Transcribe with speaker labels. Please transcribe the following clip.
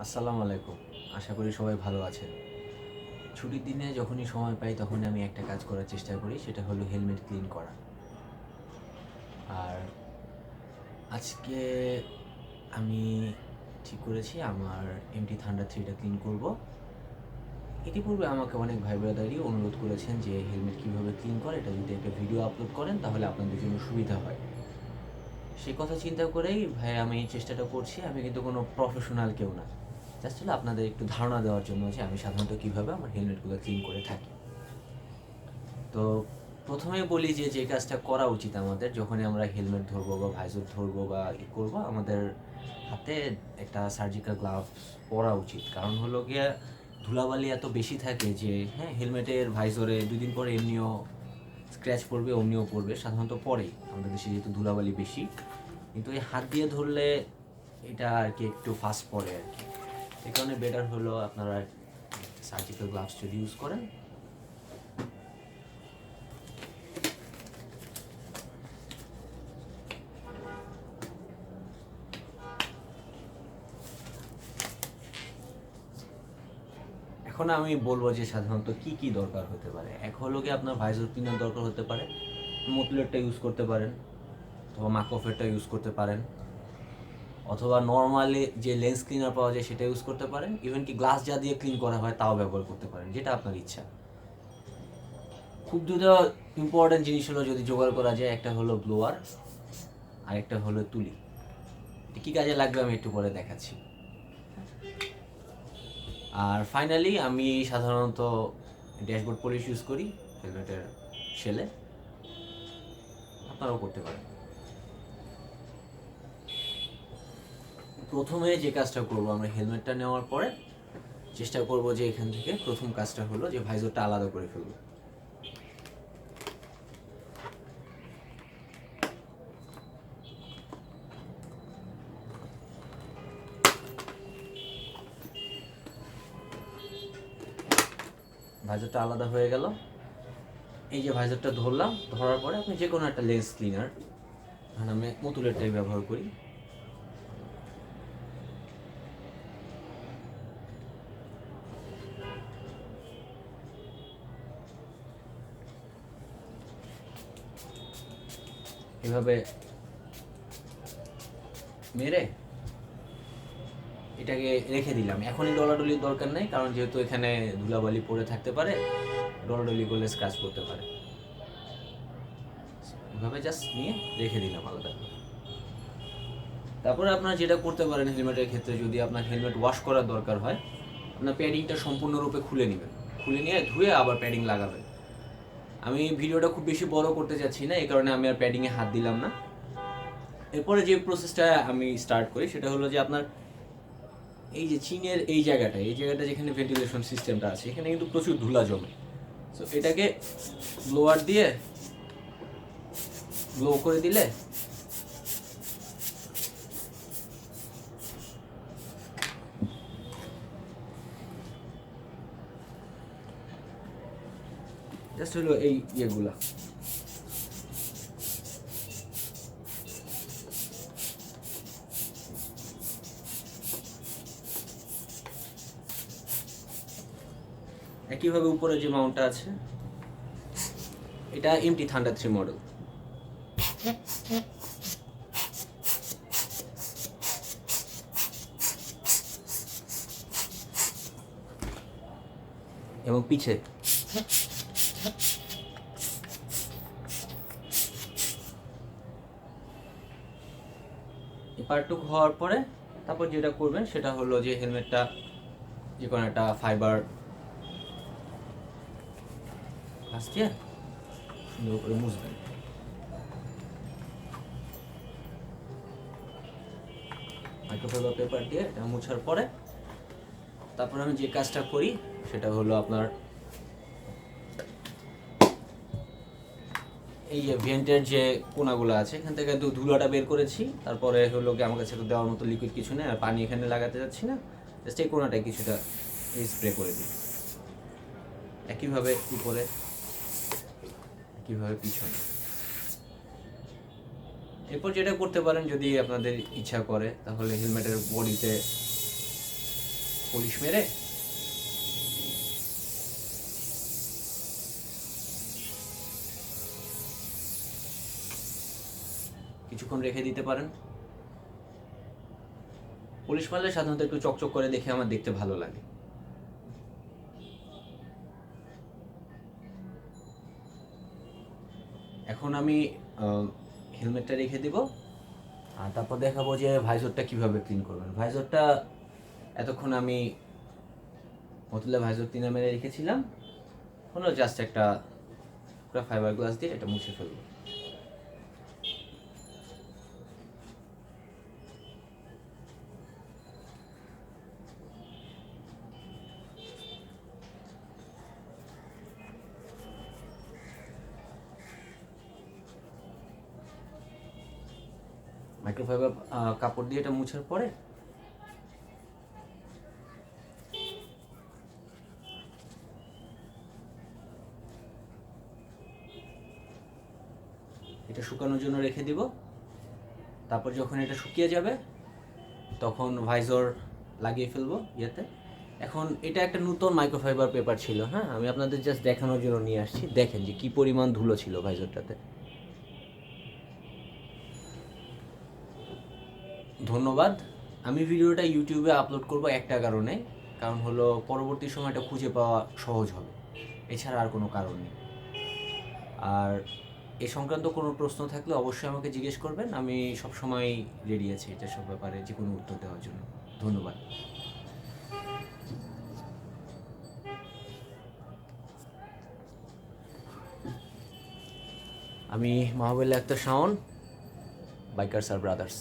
Speaker 1: আসসালামু আলাইকুম। আশা করি সবাই ভালো আছেন। ছুটির দিনে যখনই সময় পাই তখনই আমি একটা কাজ করার চেষ্টা করি, সেটা হলো হেলমেট ক্লিন করা। আর আজকে আমি ঠিক করেছি আমার এমটি থান্ডার 3টা ক্লিন করব। ইতিপূর্বে আমাকে অনেক ভাই ব্রাদারই অনুরোধ করেছেন যে হেলমেট কীভাবে ক্লিন করে এটা যদি একটা ভিডিও আপলোড করেন তাহলে আপনাদের জন্য সুবিধা হয়। সেই কথা চিন্তা করেই ভাই আমি এই চেষ্টাটা করছি। আমি কিন্তু কোনো প্রফেশনাল কেউ না, জাস্ট হলো আপনাদের একটু ধারণা দেওয়ার জন্য যে আমি সাধারণত কীভাবে আমার হেলমেটগুলো ক্লিন করে থাকি। তো প্রথমেই বলি যে যে কাজটা করা উচিত আমাদের যখনই আমরা হেলমেট ধরবো বা ভাইজর ধরবো বা করবো, আমাদের হাতে একটা সার্জিক্যাল গ্লাভস পরা উচিত। কারণ হলো গিয়ে ধুলাবালি এত বেশি থাকে যে হেলমেটের ভাইজরে 2 দিন পরে এমনিও স্ক্র্যাচ পড়বে, অমনিও পড়বে, সাধারণত পরেই আমাদের দেশে যেহেতু ধুলাবালি বেশি। কিন্তু এই হাত দিয়ে ধরলে এটা আর কি একটু ফাস্ট পড়ে আর কি। এই কারণে বেটার হলো আপনারা সার্জিক্যাল গ্লাভস যদি ইউজ করেন। এখন আমি বলবো যে সাধারণত কি কি দরকার হতে পারে। এক হলো কি আপনার ভাইজর ক্লিনার দরকার হতে পারে, মতুলেটটা ইউজ করতে পারেন, অথবা মাকফেরটা ইউজ করতে পারেন, অথবা নর্মালি যে লেন্স ক্লিনার পাওয়া যায় সেটা ইউজ করতে পারেন। ইভেন কি গ্লাস যা দিয়ে ক্লিন করা হয় তাও ব্যবহার করতে পারেন, যেটা আপনার ইচ্ছা। খুব দুটো ইম্পর্টেন্ট জিনিস হলো যদি জোগাড় করা যায়, একটা হলো ব্লোয়ার আর একটা হলো তুলি। কী কাজে লাগবে আমি একটু পরে দেখাচ্ছি। আর ফাইনালি আমি সাধারণত ড্যাশবোর্ড পলিশ ইউজ করি হেলমেটের শেলে, আপনারাও করতে পারেন। প্রথমে যে কাজটা করবো, আমরা হেলমেটটা নেওয়ার পরে চেষ্টা করব যে এখান থেকে প্রথম কাজটা হলো যে ভাইজরটা আলাদা করে ফেলবো। ভাইজরটা আলাদা হয়ে গেল। এই যে ভাইজরটা ধরলাম, ধরার পরে আপনি যে কোনো একটা লেন্স ক্লিনার, আমি মতুলেরটাই ব্যবহার করি, এভাবে মেরে এটাকে রেখে দিলাম। এখনই ডলাডলির দরকার নেই, কারণ যেহেতু এখানে ধুলাবালি পড়ে থাকতে পারে, ডলাডলি করলে স্ক্র্যাচ করতে পারে। এভাবে জাস্ট নিয়ে রেখে দিলাম আলাদা। তারপরে আপনারা যেটা করতে পারেন হেলমেটের ক্ষেত্রে, যদি আপনার হেলমেট ওয়াশ করার দরকার হয়, আপনার প্যাডিংটা সম্পূর্ণরূপে খুলে নেবেন, খুলে নিয়ে ধুয়ে আবার প্যাডিং লাগাবেন। আমি ভিডিওটা খুব বেশি বড় করতে চাচ্ছি না, এই কারণে আমি আর প্যাডিংয়ে হাত দিলাম না। এরপরে যে প্রসেসটা আমি স্টার্ট করি সেটা হলো যে আপনার এই যে চিনের এই জায়গাটা যেখানে ভেন্টিলেশন সিস্টেমটা আছে, এখানে কিন্তু প্রচুর ধুলা জমে। সো এটাকে ব্লোয়ার দিয়ে ব্লো করে দিলে জাস্ট হলো এই ইয়েগুলা একইভাবে উপরে যে মাউন্টটা আছে, এটা এমটি থান্ডার 3 মডেল। এবং পিছে এই পার্টটুকু হওয়ার পরে তারপর যেটা করবেন সেটা হলো যে হেলমেটটা যে কোনো একটা ফাইবার কাজ দিয়ে সুন্দর করে মুছবেন। মাইক্রোফাইবার পেপার দিয়ে এটা মুছার পরে তারপর আমি যে কাজটা করি সেটা হলো আপনার এই যে ভেন্টের যে কোনাগুলো আছে এখান থেকে ধুলাটা বের করেছি। তারপরে হলো কি আমার কাছে তো দেওয়ার মতো লিকুইড কিছু নেই, আর পানি এখানে লাগাতে যাচ্ছি না, জাস্ট এই কোনাটায় কিছুটা স্প্রে করে দিই। একইভাবে উপরে, একইভাবে পিছনে। এরপর যেটা করতে পারেন যদি আপনাদের ইচ্ছা করে, তাহলে হেলমেটের বডিতে পলিশ মেরে কিছুক্ষণ রেখে দিতে পারেন। পলিশ মারলে সাধারণত একটু চকচক করে দেখে আমার দেখতে ভালো লাগে। এখন আমি হেলমেটটা রেখে দিব, আর তারপর দেখাবো যে ভাইজরটা কিভাবে ক্লিন করবেন। ভাইজরটা এতক্ষণ আমি মতুল্লা ভাইজর ক্লিনার মেরে রেখেছিলাম, হলো জাস্ট একটা ফাইবার গ্লাস দিয়ে এটা মুছে ফেলবো। মাইক্রোফাইবার কাপড় দিয়ে এটা মুছার পরে এটা শুকানোর জন্য রেখে দিব। তারপর যখন এটা শুকিয়ে যাবে তখন ভাইজর লাগিয়ে ফেলবো ইয়েতে। এখন এটা একটা নতুন মাইক্রোফাইবার পেপার ছিল, হ্যাঁ, আমি আপনাদের জাস্ট দেখানোর জন্য নিয়ে আসছি। দেখেন যে কি পরিমাণ ধুলো ছিল ভাইজরটাতে। ধন্যবাদ। আমি ভিডিওটা ইউটিউবে আপলোড করব একটা কারণে, কারণ হলো পরবর্তী সময়টা খুঁজে পাওয়া সহজ হবে, এছাড়া আর কোনো কারণ নেই। আর এ সংক্রান্ত কোনো প্রশ্ন থাকলে অবশ্যই আমাকে জিজ্ঞেস করবেন, আমি সবসময় রেডি আছি এটা সব ব্যাপারে যে কোনো উত্তর দেওয়ার জন্য। ধন্যবাদ। আমি মাহবুবুল্লাহ আক্তার শাওন, বাইকার্স আর ব্রাদার্স।